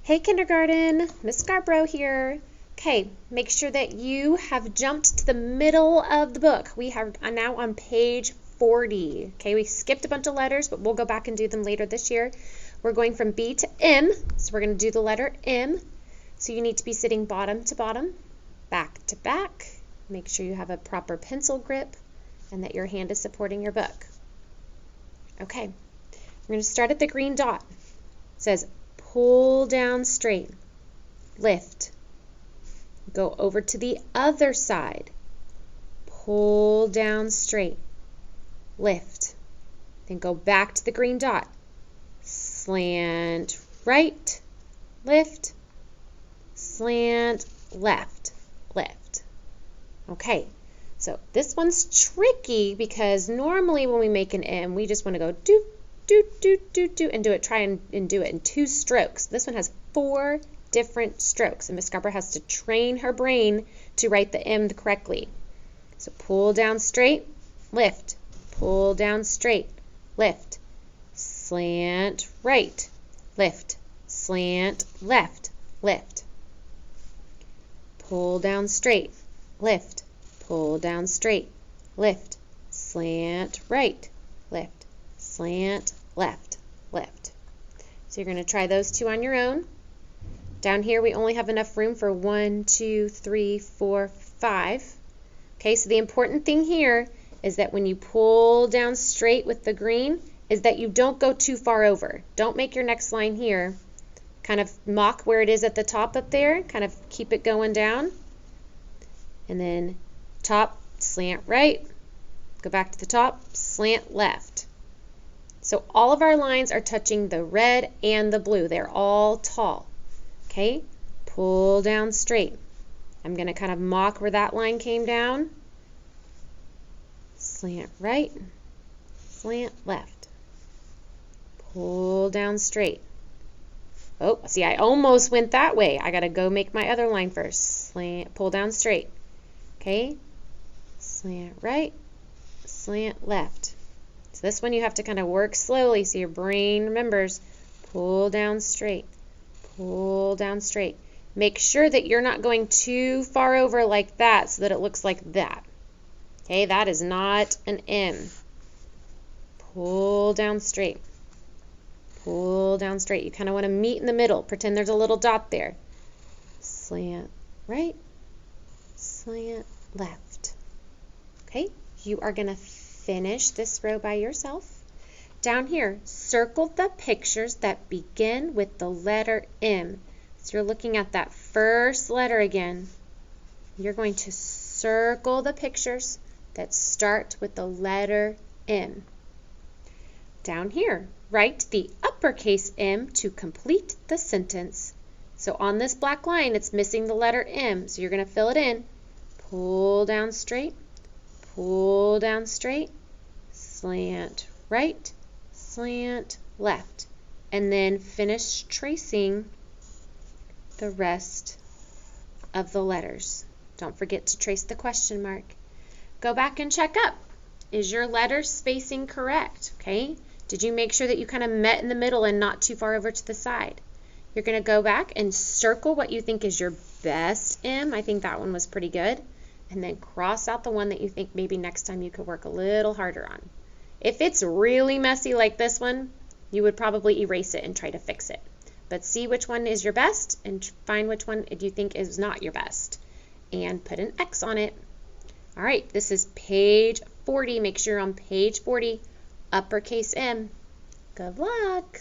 Hey kindergarten, Miss Scarborough here. Okay, make sure that you have jumped to the middle of the book. We are now on page 40. Okay, we skipped a bunch of letters, but we'll go back and do them later this year. We're going from B to M, so we're going to do the letter M. So you need to be sitting bottom to bottom, back to back. Make sure you have a proper pencil grip and that your hand is supporting your book. Okay, we're going to start at the green dot. It says pull down straight, lift. Go over to the other side, pull down straight, lift. Then go back to the green dot, slant right, lift, slant left, lift. Okay, so this one's tricky because normally when we make an M, we just want to go do, do, do, do, do, and do it, try and do it in 2 strokes. This one has 4 different strokes, and Miss Scarborough has to train her brain to write the M correctly. So pull down straight, lift, pull down straight, lift, slant right, lift, slant left, lift, pull down straight, lift, pull down straight, lift, slant right, lift, slant left, lift. So you're going to try those 2 on your own. Down here we only have enough room for 1, 2, 3, 4, 5. Okay, so the important thing here is that when you pull down straight with the green is that you don't go too far over. Don't make your next line here. Kind of mock where it is at the top up there. Kind of keep it going down. And then top, slant right. Go back to the top, slant left. So all of our lines are touching the red and the blue. They're all tall. Okay, pull down straight. I'm going to kind of mock where that line came down. Slant right, slant left. Pull down straight. Oh, see, I almost went that way. I got to go make my other line first. Slant, pull down straight. Okay, slant right, slant left. So this one you have to kind of work slowly so your brain remembers. Pull down straight, pull down straight. Make sure that you're not going too far over like that so that it looks like that. Okay, that is not an M. Pull down straight. Pull down straight. You kind of want to meet in the middle. Pretend there's a little dot there. Slant right, slant left. Okay, you are going to finish this row by yourself. Down here, circle the pictures that begin with the letter M. So you're looking at that first letter again. You're going to circle the pictures that start with the letter M. Down here, write the uppercase M to complete the sentence. So on this black line, it's missing the letter M. So you're going to fill it in. Pull down straight, slant right, slant left, and then finish tracing the rest of the letters. Don't forget to trace the question mark. Go back and check up. Is your letter spacing correct? Okay. Did you make sure that you kind of met in the middle and not too far over to the side? You're going to go back and circle what you think is your best M. I think that one was pretty good. And then cross out the one that you think maybe next time you could work a little harder on. If it's really messy like this one, you would probably erase it and try to fix it. But see which one is your best and find which one you think is not your best. And put an X on it. All right, this is page 40. Make sure you're on page 40, uppercase M. Good luck.